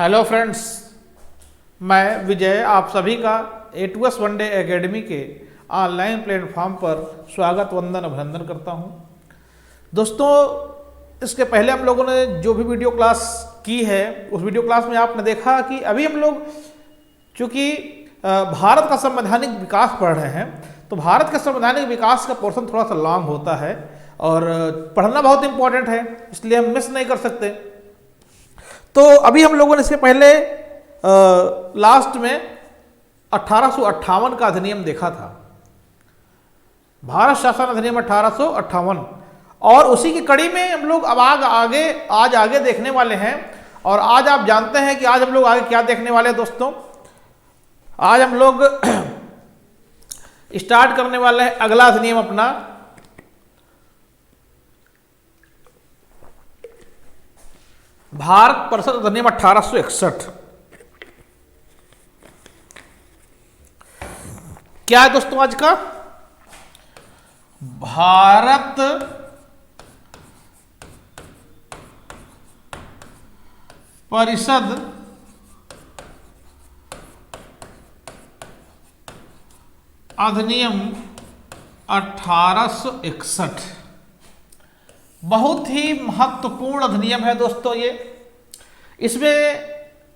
Hello friends, मैं विजय आप सभी का A2S वनडे एकेडमी के ऑनलाइन प्लेटफॉर्म पर स्वागत वंदन अभिनंदन करता हूं। दोस्तों, इसके पहले हम लोगों ने जो भी वीडियो क्लास की है उस वीडियो क्लास में आपने देखा कि अभी हम लोग चूँकि भारत का संवैधानिक विकास पढ़ रहे हैं, तो भारत के संवैधानिक विकास का पोर्शन थोड़ा सा लॉन्ग होता है और पढ़ना बहुत इंपॉर्टेंट है, इसलिए हम मिस नहीं कर सकते। तो अभी हम लोगों ने इससे पहले लास्ट में 1858 का अधिनियम देखा था, भारत शासन अधिनियम 1858, और उसी की कड़ी में हम लोग अब आज आगे देखने वाले हैं। और आज आप जानते हैं कि आज हम लोग आगे क्या देखने वाले हैं। दोस्तों, आज हम लोग स्टार्ट करने वाले हैं अगला अधिनियम अपना, भारत परिषद अधिनियम 1861। क्या है दोस्तों आज का? भारत परिषद अधिनियम 1861 बहुत ही महत्वपूर्ण अधिनियम है दोस्तों। ये इसमें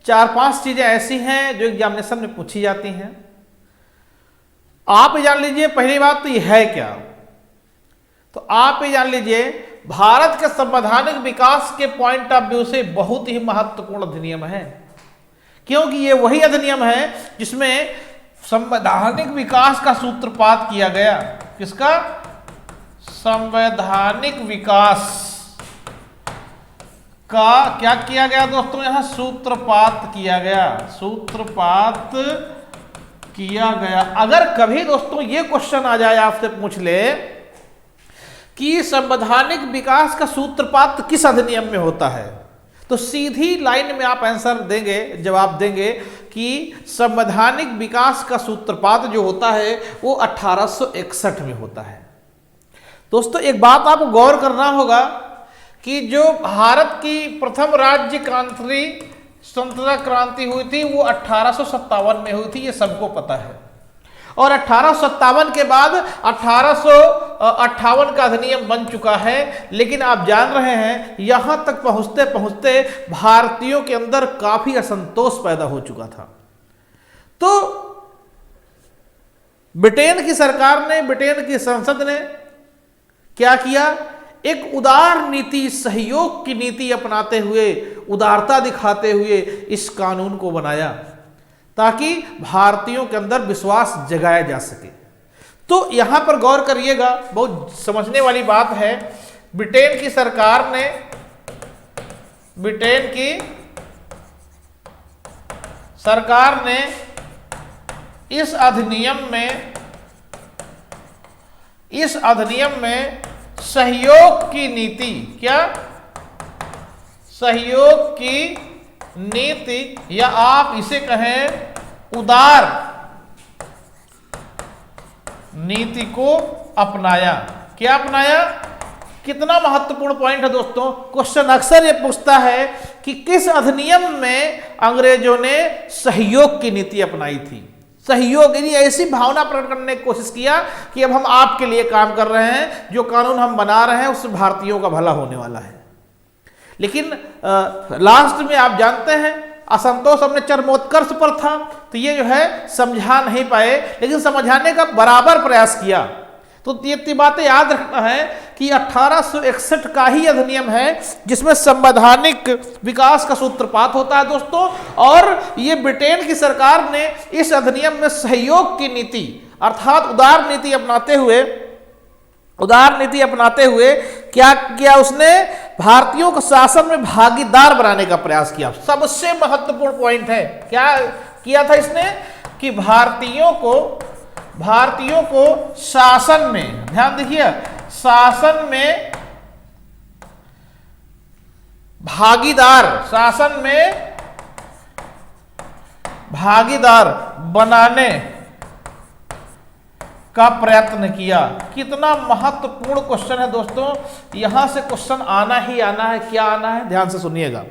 4-5 चीजें ऐसी हैं जो एग्जामिनेशन में पूछी जाती हैं। आप ये जान लीजिए, पहली बात तो ये है क्या, तो आप ये जान लीजिए भारत के संवैधानिक विकास के पॉइंट ऑफ व्यू से बहुत ही महत्वपूर्ण अधिनियम है, क्योंकि ये वही अधिनियम है जिसमें संवैधानिक विकास का सूत्रपात किया गया। किसका? संवैधानिक विकास का क्या किया गया दोस्तों? यहां सूत्रपात किया गया, सूत्रपात किया गया। अगर कभी दोस्तों ये क्वेश्चन आ जाए, आपसे पूछ ले कि संवैधानिक विकास का सूत्रपात किस अधिनियम में होता है, तो सीधी लाइन में आप आंसर देंगे, जवाब देंगे कि संवैधानिक विकास का सूत्रपात जो होता है वो 1861 में होता है। दोस्तों, एक बात आपको गौर करना होगा कि जो भारत की प्रथम राज्य स्वतंत्रता क्रांति हुई थी वो 1857 में हुई थी, ये सबको पता है। और 1857 के बाद 1858 का अधिनियम बन चुका है। लेकिन आप जान रहे हैं यहां तक पहुंचते पहुंचते भारतीयों के अंदर काफी असंतोष पैदा हो चुका था। तो ब्रिटेन की सरकार ने, ब्रिटेन की संसद ने क्या किया? एक उदार नीति, सहयोग की नीति अपनाते हुए, उदारता दिखाते हुए इस कानून को बनाया ताकि भारतीयों के अंदर विश्वास जगाया जा सके। तो यहां पर गौर करिएगा, बहुत समझने वाली बात है। ब्रिटेन की सरकार ने, इस अधिनियम में सहयोग की नीति, क्या? सहयोग की नीति, या आप इसे कहें उदार नीति को अपनाया। क्या अपनाया? कितना महत्वपूर्ण पॉइंट है दोस्तों। क्वेश्चन अक्सर ये पूछता है कि किस अधिनियम में अंग्रेजों ने सहयोग की नीति अपनाई थी। सहयोग, यानी ऐसी भावना प्रकट करने की कोशिश किया कि अब हम आपके लिए काम कर रहे हैं, जो कानून हम बना रहे हैं उससे भारतीयों का भला होने वाला है। लेकिन लास्ट में आप जानते हैं असंतोष अपने चरमोत्कर्ष पर था, तो ये जो है समझा नहीं पाए, लेकिन समझाने का बराबर प्रयास किया। तो ये बातें याद रखना है कि 1861 का ही अधिनियम है जिसमें संवैधानिक विकास का सूत्रपात होता है दोस्तों। और ये ब्रिटेन की सरकार ने इस अधिनियम में सहयोग की नीति अर्थात उदार नीति अपनाते हुए क्या किया? उसने भारतीयों को शासन में भागीदार बनाने का प्रयास किया। सबसे महत्वपूर्ण पॉइंट है, क्या किया था इसने? कि भारतीयों को शासन में, ध्यान देखिए, शासन में भागीदार बनाने का प्रयत्न किया। कितना महत्वपूर्ण क्वेश्चन है दोस्तों, यहां से क्वेश्चन आना ही आना है। क्या आना है? ध्यान से सुनिएगा।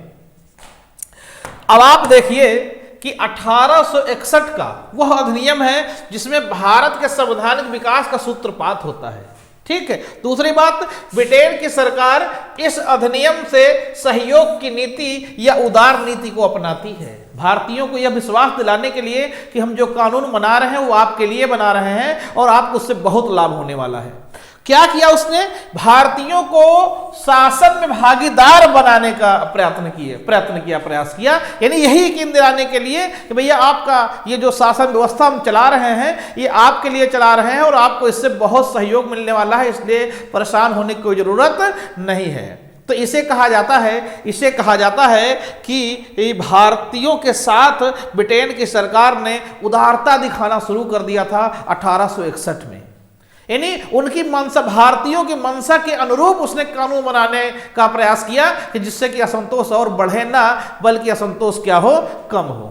अब आप देखिए कि 1861 का वह अधिनियम है जिसमें भारत के संवैधानिक विकास का सूत्रपात होता है। ठीक है। दूसरी बात, ब्रिटेन की सरकार इस अधिनियम से सहयोग की नीति या उदार नीति को अपनाती है, भारतीयों को यह विश्वास दिलाने के लिए कि हम जो कानून बना रहे हैं वो आपके लिए बना रहे हैं और आपको उससे बहुत लाभ होने वाला है। क्या किया उसने? भारतीयों को शासन में भागीदार बनाने का प्रयास किया, यानी यही यकीन दिलाने के लिए कि भैया आपका ये जो शासन व्यवस्था हम चला रहे हैं ये आपके लिए चला रहे हैं और आपको इससे बहुत सहयोग मिलने वाला है, इसलिए परेशान होने की कोई जरूरत नहीं है। तो इसे कहा जाता है कि भारतीयों के साथ ब्रिटेन की सरकार ने उदारता दिखाना शुरू कर दिया था 1861 में, यानी उनकी मंशा, भारतीयों की मंशा के अनुरूप उसने कानून बनाने का प्रयास किया कि जिससे कि असंतोष और बढ़े ना, बल्कि असंतोष क्या हो, कम हो।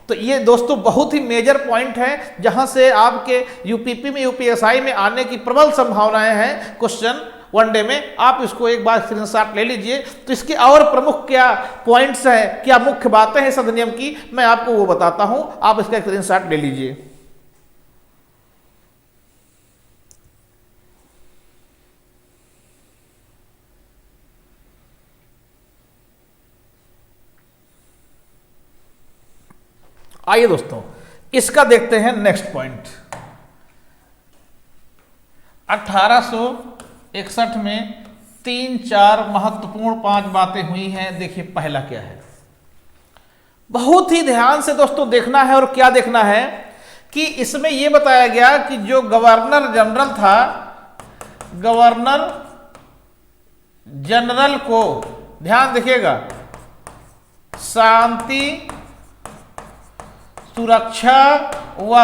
तो ये दोस्तों बहुत ही मेजर पॉइंट है जहां से आपके यूपीपी में, यूपीएसआई में आने की प्रबल संभावनाएं हैं। क्वेश्चन वनडे में आप इसको एक बार स्क्रीनशॉट ले लीजिए। तो इसके और प्रमुख क्या पॉइंट्स हैं, क्या मुख्य बातें हैं इस अधिनियम की, मैं आपको वो बताता हूं, आप इसका स्क्रीनशॉट ले लीजिए। आइए दोस्तों इसका देखते हैं नेक्स्ट पॉइंट। 1861 में 3-4 महत्वपूर्ण 5 बातें हुई हैं। देखिए पहला क्या है, बहुत ही ध्यान से दोस्तों देखना है। और क्या देखना है कि इसमें यह बताया गया कि जो गवर्नर जनरल था, गवर्नर जनरल को, ध्यान देखिएगा, शांति, सुरक्षा व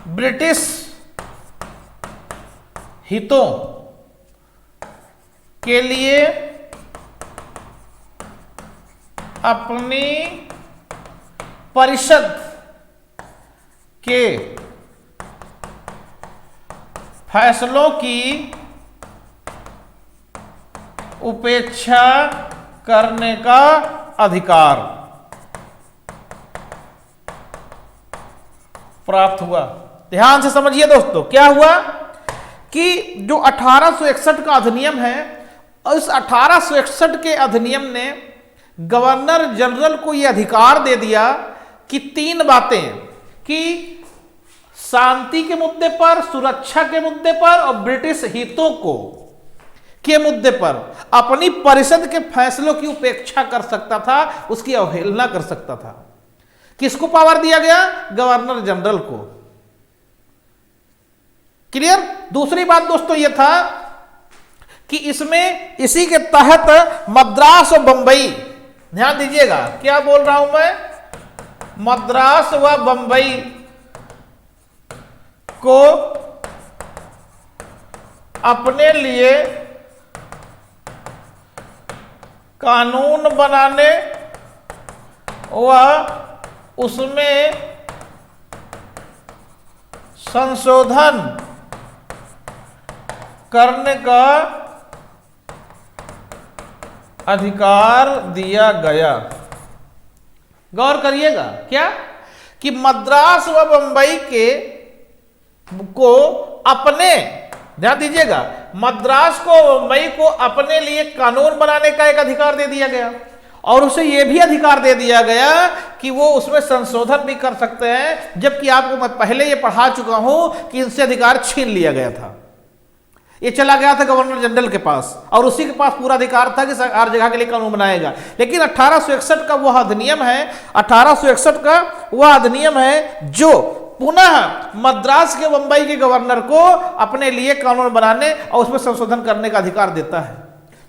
ब्रिटिश हितों के लिए अपनी परिषद के फैसलों की उपेक्षा करने का अधिकार प्राप्त हुआ। ध्यान से समझिए दोस्तों, क्या हुआ कि जो 1861 का अधिनियम है, उस 1861 के अधिनियम ने गवर्नर जनरल को यह अधिकार दे दिया कि 3 बातें, कि शांति के मुद्दे पर, सुरक्षा के मुद्दे पर और ब्रिटिश हितों को के मुद्दे पर अपनी परिषद के फैसलों की उपेक्षा कर सकता था, उसकी अवहेलना कर सकता था। किसको पावर दिया गया? गवर्नर जनरल को। क्लियर? दूसरी बात दोस्तों यह था कि इसमें, इसी के तहत मद्रास और बंबई, ध्यान दीजिएगा क्या बोल रहा हूं मैं, मद्रास व बंबई को अपने लिए कानून बनाने व उसमें संशोधन करने का अधिकार दिया गया। गौर करिएगा क्या कि मद्रास व बंबई को अपने, ध्यान दीजिएगा, मद्रास को, बंबई को अपने लिए कानून बनाने का एक अधिकार दे दिया गया और उसे यह भी अधिकार दे दिया गया कि वो उसमें संशोधन भी कर सकते हैं, जबकि आपको मैं पहले ये पढ़ा चुका हूं कि इनसे अधिकार छीन लिया गया था। ये चला गया था गवर्नर जनरल के पास और उसी के पास पूरा अधिकार था कि हर जगह के लिए कानून बनाएगा। लेकिन 1861 का वह अधिनियम है, 1861 का वह अधिनियम है जो पुनः मद्रास के, बंबई के गवर्नर को अपने लिए कानून बनाने और उसमें संशोधन करने का अधिकार देता है।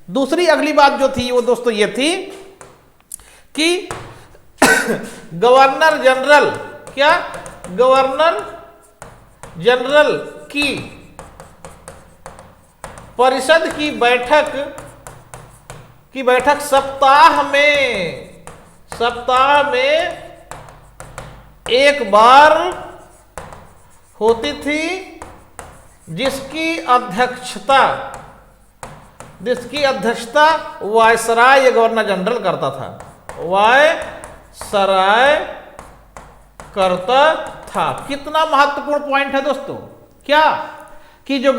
दूसरी अगली बात जो थी वो दोस्तों ये थी कि गवर्नर जनरल, क्या, गवर्नर जनरल की परिषद की बैठक सप्ताह में एक बार होती थी, जिसकी अध्यक्षता वायसराय गवर्नर जनरल करता था। वायसराय करता था। कितना महत्वपूर्ण पॉइंट है दोस्तों, क्या कि जो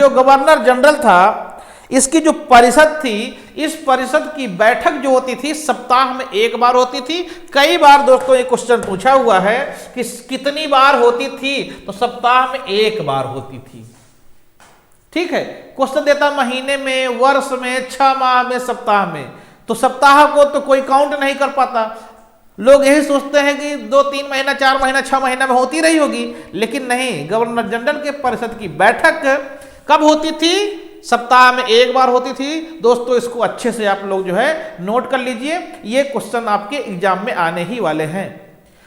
गवर्नर जनरल था, इसकी जो परिषद थी, इस परिषद की बैठक जो होती थी सप्ताह में एक बार होती थी। कई बार दोस्तों ये क्वेश्चन पूछा हुआ है कि कितनी बार होती थी, तो सप्ताह में एक बार होती थी। ठीक है, क्वेश्चन देता महीने में, वर्ष में, 6 माह में, सप्ताह में, तो सप्ताह को तो कोई काउंट नहीं कर पाता। लोग यही सोचते हैं कि 2-3 महीना, 4 महीना, 6 महीना में होती रही होगी, लेकिन नहीं। गवर्नर जनरल के परिषद की बैठक कब होती थी? सप्ताह में एक बार होती थी। दोस्तों इसको अच्छे से आप लोग जो है नोट कर लीजिए, ये क्वेश्चन आपके एग्जाम में आने ही वाले हैं।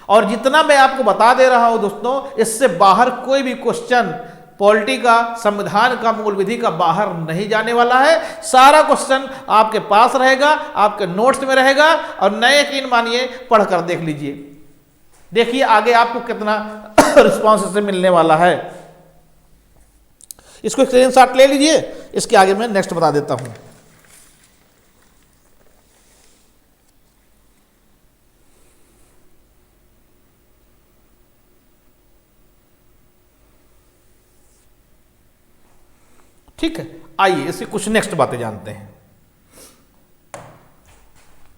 और जितना मैं आपको बता दे रहा हूं दोस्तों, इससे बाहर कोई भी क्वेश्चन पॉलिटी का, संविधान का, मूल विधि का बाहर नहीं जाने वाला है। सारा क्वेश्चन आपके पास रहेगा, आपके नोट्स में रहेगा, और नए यकीन मानिए पढ़कर देख लीजिए। देखिए आगे आपको कितना रिस्पॉन्स इससे मिलने वाला है। इसको स्क्रीनशॉट ले लीजिए, इसके आगे मैं नेक्स्ट बता देता हूं। ठीक है, आइए इससे कुछ नेक्स्ट बातें जानते हैं।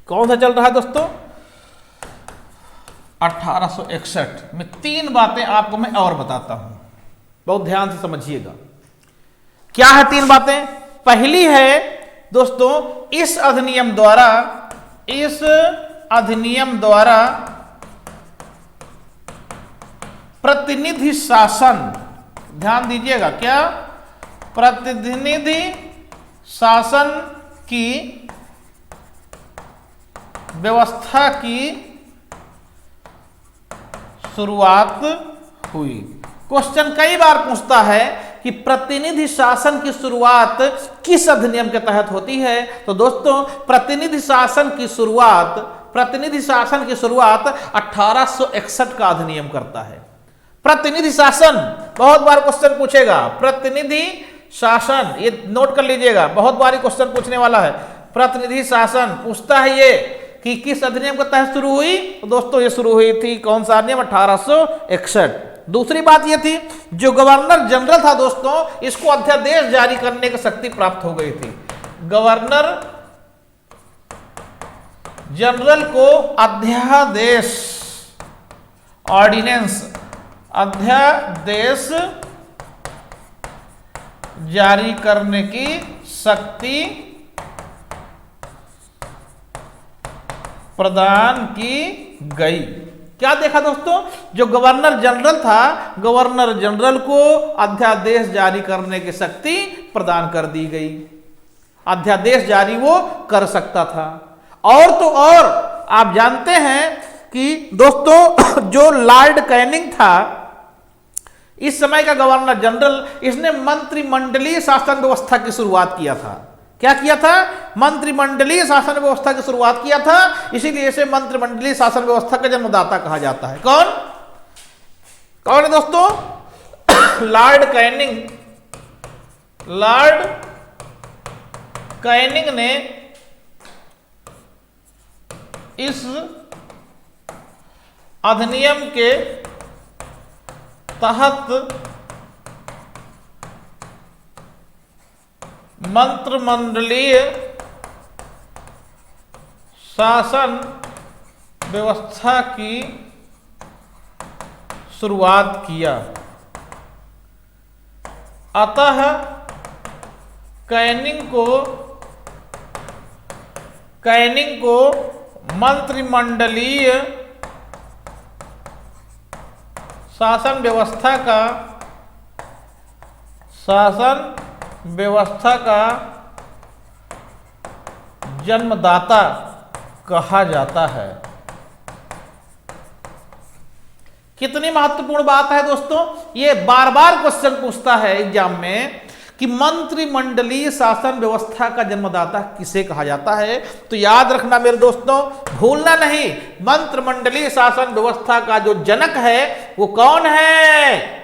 कौन सा चल रहा है दोस्तों? 1861 में 3 बातें आपको मैं और बताता हूं, बहुत ध्यान से समझिएगा। क्या है 3 बातें? पहली है दोस्तों, इस अधिनियम द्वारा प्रतिनिधि शासन, ध्यान दीजिएगा, क्या? प्रतिनिधि शासन की व्यवस्था की शुरुआत हुई। क्वेश्चन कई बार पूछता है कि प्रतिनिधि शासन की शुरुआत किस अधिनियम के तहत होती है? तो दोस्तों प्रतिनिधि शासन की शुरुआत 1861 का अधिनियम करता है। प्रतिनिधि शासन बहुत बार क्वेश्चन पूछेगा, प्रतिनिधि शासन, ये नोट कर लीजिएगा, बहुत बार क्वेश्चन पूछने वाला है। प्रतिनिधि शासन पूछता है ये कि किस अधिनियम के तहत शुरू हुई? तो दोस्तों ये शुरू हुई थी कौन सा अधिनियम? 1861। दूसरी बात ये थी, जो गवर्नर जनरल था दोस्तों, इसको अध्यादेश जारी करने की शक्ति प्राप्त हो गई थी। गवर्नर जनरल को अध्यादेश, ऑर्डिनेंस, अध्यादेश जारी करने की शक्ति प्रदान की गई। क्या देखा दोस्तों? जो गवर्नर जनरल था, गवर्नर जनरल को अध्यादेश जारी करने की शक्ति प्रदान कर दी गई। अध्यादेश जारी वो कर सकता था। और तो और आप जानते हैं कि दोस्तों जो लॉर्ड कैनिंग था, इस समय का गवर्नर जनरल, इसने मंत्रिमंडलीय शासन व्यवस्था की शुरुआत किया था। क्या किया था? मंत्रिमंडलीय शासन व्यवस्था की शुरुआत किया था। इसीलिए इसे मंत्रिमंडलीय शासन व्यवस्था का जन्मदाता कहा जाता है। कौन कौन है दोस्तों? Lord Canning. लॉर्ड कैनिंग ने इस अधिनियम के तहत मंत्रिमंडलीय शासन व्यवस्था की शुरुआत किया। अतः कैनिंग को मंत्रिमंडलीय शासन व्यवस्था का जन्मदाता कहा जाता है। कितनी महत्वपूर्ण बात है दोस्तों, ये बार बार क्वेश्चन पूछता है एग्जाम में कि मंत्रिमंडलीय शासन व्यवस्था का जन्मदाता किसे कहा जाता है। तो याद रखना मेरे दोस्तों, भूलना नहीं, मंत्रिमंडलीय शासन व्यवस्था का जो जनक है वो कौन है?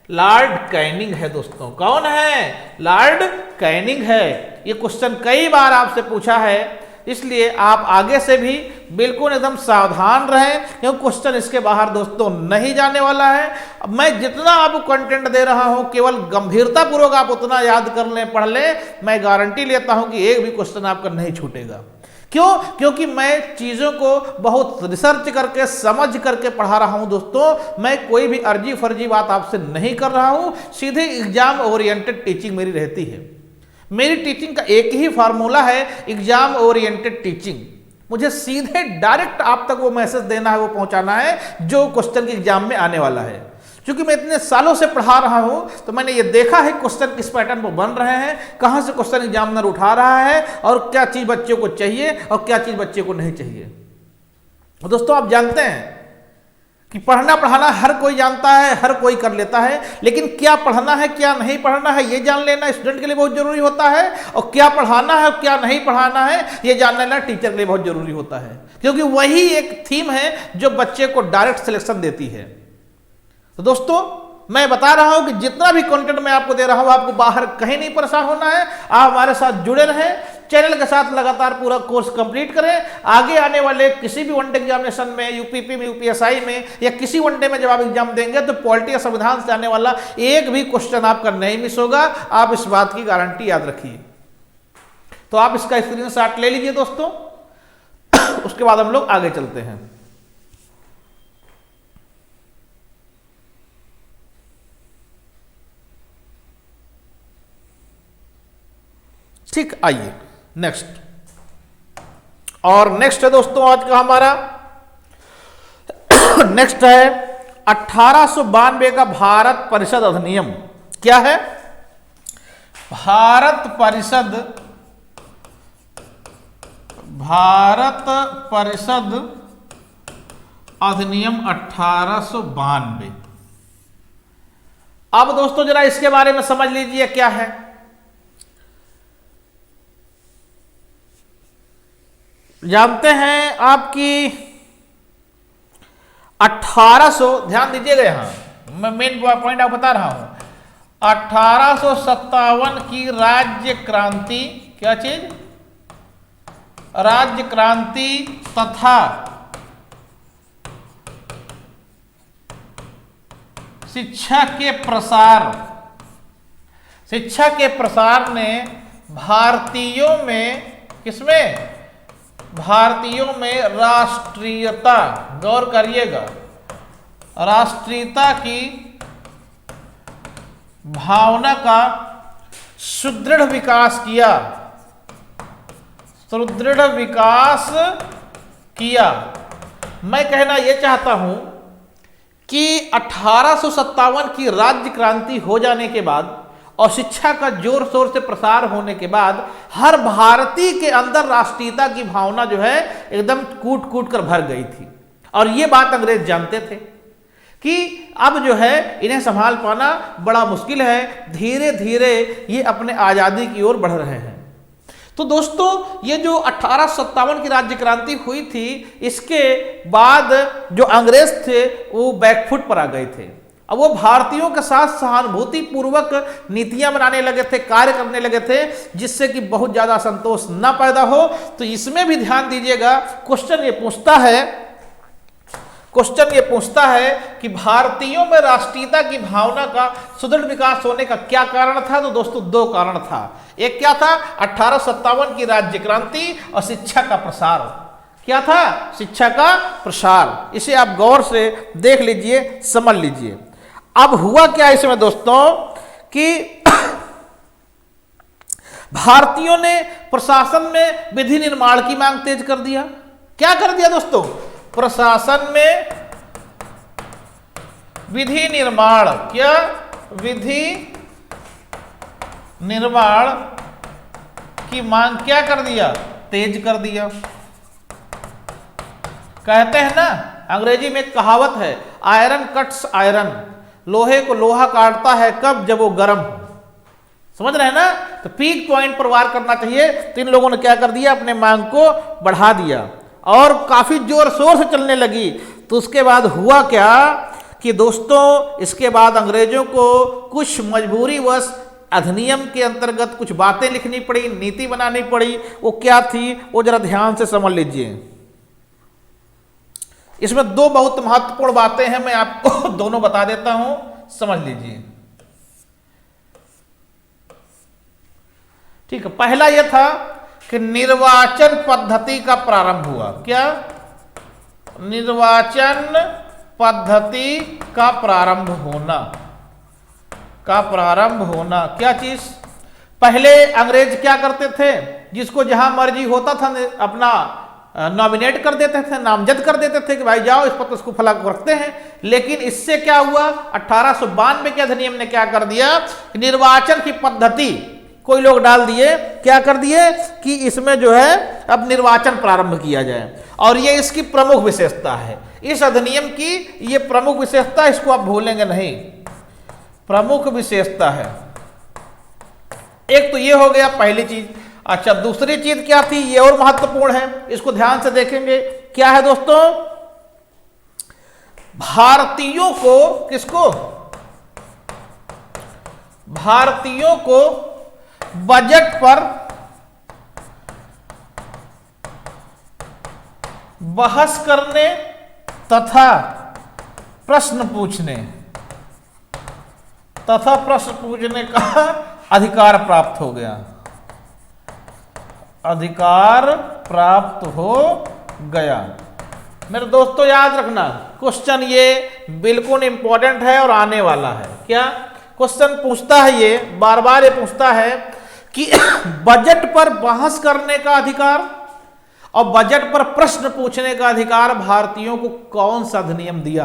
लॉर्ड कैनिंग है दोस्तों। कौन है? लॉर्ड कैनिंग है। ये क्वेश्चन कई बार आपसे पूछा है, इसलिए आप आगे से भी बिल्कुल एकदम सावधान रहें, क्योंकि क्वेश्चन इसके बाहर दोस्तों नहीं जाने वाला है। मैं जितना आपको कंटेंट दे रहा हूं केवल गंभीरता पूर्वक आप उतना याद कर लें, पढ़ लें, मैं गारंटी लेता हूं कि एक भी क्वेश्चन आपका नहीं छूटेगा। क्यों? क्योंकि मैं चीज़ों को बहुत रिसर्च करके समझ करके पढ़ा रहा हूं दोस्तों। मैं कोई भी अर्जी फर्जी बात आपसे नहीं कर रहा हूं, सीधे एग्जाम ओरिएंटेड टीचिंग मेरी रहती है। मेरी टीचिंग का एक ही फार्मूला है, एग्जाम ओरिएंटेड टीचिंग। मुझे सीधे डायरेक्ट आप तक वो मैसेज देना है, वो पहुंचाना है जो क्वेश्चन के एग्जाम में आने वाला है। क्योंकि मैं इतने सालों से पढ़ा रहा हूं तो मैंने ये देखा है क्वेश्चन किस पैटर्न पर बन रहे हैं, कहां से क्वेश्चन एग्जामिनर उठा रहा है और क्या चीज बच्चों को चाहिए और क्या चीज बच्चे को नहीं चाहिए। दोस्तों आप जानते हैं कि पढ़ना पढ़ाना हर कोई जानता है, हर कोई कर लेता है, लेकिन क्या पढ़ना है क्या नहीं पढ़ना है ये जान लेना स्टूडेंट के लिए बहुत जरूरी होता है, और क्या पढ़ाना है और क्या नहीं पढ़ाना है ये जान लेना टीचर के लिए बहुत जरूरी होता है। क्योंकि वही एक थीम है जो बच्चे को डायरेक्ट सिलेक्शन देती है। तो दोस्तों मैं बता रहा हूं कि जितना भी कंटेंट मैं आपको दे रहा हूं आपको बाहर कहीं नहीं परेशान होना है। आप हमारे साथ जुड़े रहें, चैनल के साथ लगातार पूरा कोर्स कंप्लीट करें। आगे आने वाले किसी भी वनडे एग्जामिनेशन में, यूपीपी में, यूपीएसआई में या किसी वनडे में जब आप एग्जाम देंगे तो पॉलिटी या संविधान से आने वाला एक भी क्वेश्चन आपका नहीं मिस होगा। आप इस बात की गारंटी याद रखिए। तो आप इसका स्क्रीनशॉट ले लीजिए दोस्तों। उसके बाद हम लोग आगे चलते हैं। ठीक, आइए नेक्स्ट। और नेक्स्ट है दोस्तों आज का हमारा नेक्स्ट है 1892 का भारत परिषद अधिनियम। क्या है? भारत परिषद अधिनियम 1892। अब दोस्तों जरा इसके बारे में समझ लीजिए क्या है। जानते हैं आपकी 1800, ध्यान दीजिएगा यहां मैं मेन पॉइंट आपको बता रहा हूं। 1857 की राज्य क्रांति, क्या चीज? राज्य क्रांति तथा शिक्षा के प्रसार ने भारतीयों में, किसमें? भारतीयों में राष्ट्रीयता, गौर करिएगा, राष्ट्रीयता की भावना का सुदृढ़ विकास किया। मैं कहना यह चाहता हूं कि 1857 की राज्य क्रांति हो जाने के बाद और शिक्षा का जोर शोर से प्रसार होने के बाद हर भारतीय के अंदर राष्ट्रीयता की भावना जो है एकदम कूट कूट कर भर गई थी। और ये बात अंग्रेज जानते थे कि अब जो है इन्हें संभाल पाना बड़ा मुश्किल है। धीरे धीरे ये अपने आज़ादी की ओर बढ़ रहे हैं। तो दोस्तों ये जो 1857 की राज्य क्रांति हुई थी, इसके बाद जो अंग्रेज थे वो बैकफुट पर आ गए थे। अब वो भारतीयों के साथ सहानुभूति पूर्वक नीतियां बनाने लगे थे, कार्य करने लगे थे, जिससे कि बहुत ज्यादा असंतोष ना पैदा हो। तो इसमें भी ध्यान दीजिएगा, क्वेश्चन ये पूछता है कि भारतीयों में राष्ट्रीयता की भावना का सुदृढ़ विकास होने का क्या कारण था। तो दोस्तों दो कारण था। एक क्या था? 1857 की राज्य क्रांति और शिक्षा का प्रसार। क्या था? शिक्षा का प्रसार। इसे आप गौर से देख लीजिए, समझ लीजिए। अब हुआ क्या इसमें दोस्तों कि भारतीयों ने प्रशासन में विधि निर्माण की मांग तेज कर दिया। क्या कर दिया दोस्तों? प्रशासन में विधि निर्माण, क्या? विधि निर्माण की मांग क्या कर दिया? तेज कर दिया। कहते हैं ना, अंग्रेजी में एक कहावत है, आयरन कट्स आयरन, लोहे को लोहा काटता है कब? जब वो गर्म हो। समझ रहे हैं ना? तो पीक पॉइंट पर वार करना चाहिए। तो इन लोगों ने क्या कर दिया? अपने मांग को बढ़ा दिया और काफी जोर शोर से चलने लगी। तो उसके बाद हुआ क्या कि दोस्तों इसके बाद अंग्रेजों को कुछ मजबूरीवश अधिनियम के अंतर्गत कुछ बातें लिखनी पड़ी, नीति बनानी पड़ी। वो क्या थी वो जरा ध्यान से समझ लीजिए। इसमें दो बहुत महत्वपूर्ण बातें हैं, मैं आपको दोनों बता देता हूं, समझ लीजिए। ठीक है, पहला यह था कि निर्वाचन पद्धति का प्रारंभ हुआ। क्या? निर्वाचन पद्धति का प्रारंभ होना। क्या चीज? पहले अंग्रेज क्या करते थे, जिसको जहां मर्जी होता था अपना नॉमिनेट कर देते थे, नामजद कर देते थे कि भाई जाओ इस पर तो इसको फला रखते हैं। लेकिन इससे क्या हुआ, 1892 के अधिनियम ने क्या कर दिया, निर्वाचन की पद्धति कोई लोग डाल दिए, क्या कर दिए कि इसमें जो है अब निर्वाचन प्रारंभ किया जाए। और ये इसकी प्रमुख विशेषता है, इस अधिनियम की ये प्रमुख विशेषता, इसको आप भूलेंगे नहीं, प्रमुख विशेषता है। एक तो ये हो गया पहली चीज। अच्छा, दूसरी चीज क्या थी, ये और महत्वपूर्ण है, इसको ध्यान से देखेंगे। क्या है दोस्तों? भारतीयों को, किसको? भारतीयों को बजट पर बहस करने तथा प्रश्न पूछने का अधिकार प्राप्त हो गया। अधिकार प्राप्त हो गया। मेरे दोस्तों याद रखना, क्वेश्चन ये बिल्कुल इंपॉर्टेंट है और आने वाला है। क्या क्वेश्चन पूछता है, ये बार बार ये पूछता है कि बजट पर बहस करने का अधिकार और बजट पर प्रश्न पूछने का अधिकार भारतीयों को कौन सा अधिनियम दिया?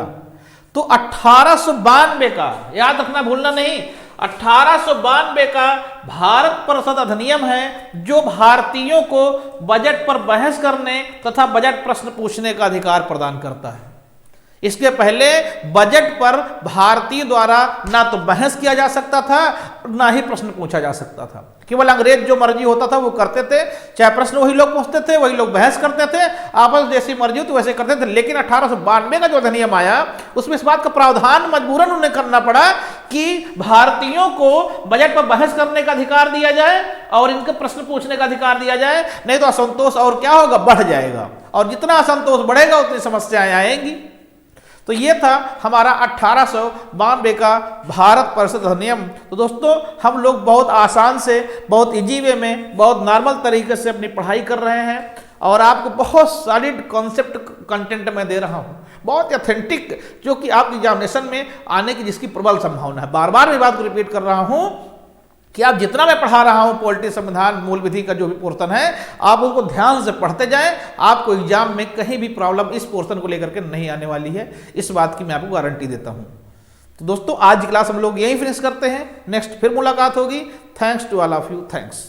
तो 1892 का, याद रखना, भूलना नहीं, 1892 का भारत परिषद अधिनियम है जो भारतीयों को बजट पर बहस करने तथा बजट प्रश्न पूछने का अधिकार प्रदान करता है। इसके पहले बजट पर भारतीय द्वारा ना तो बहस किया जा सकता था, ना ही प्रश्न पूछा जा सकता था। केवल अंग्रेज जो मर्जी होता था वो करते थे, चाहे प्रश्न वही लोग पूछते थे, वही लोग बहस करते थे, आपस जैसी मर्जी तो वैसे करते थे। लेकिन 1892 का जो अधिनियम आया उसमें इस बात का प्रावधान मजबूरन उन्हें करना पड़ा कि भारतीयों को बजट पर बहस करने का अधिकार दिया जाए और इनके प्रश्न पूछने का अधिकार दिया जाए, नहीं तो असंतोष और क्या होगा, बढ़ जाएगा। और जितना असंतोष बढ़ेगा उतनी समस्याएं आएंगी। तो ये था हमारा 1892 का भारत परिषद अधिनियम। तो दोस्तों हम लोग बहुत आसान से, बहुत इजी वे में, बहुत नॉर्मल तरीके से अपनी पढ़ाई कर रहे हैं और आपको बहुत सॉलिड कॉन्सेप्ट कंटेंट में दे रहा हूँ, बहुत ऑथेंटिक, जो कि आपकी एग्जामिनेशन में आने की जिसकी प्रबल संभावना है। बार बार मैं बात को रिपीट कर रहा हूँ कि आप जितना मैं पढ़ा रहा हूं पॉलिटी, संविधान, मूल विधि का जो भी पोर्शन है, आप उसको ध्यान से पढ़ते जाएं। आपको एग्जाम में कहीं भी प्रॉब्लम इस पोर्शन को लेकर के नहीं आने वाली है, इस बात की मैं आपको गारंटी देता हूं। तो दोस्तों आज की क्लास हम लोग यहीं फिनिश करते हैं, नेक्स्ट फिर मुलाकात होगी। Thanks to all of you, thanks.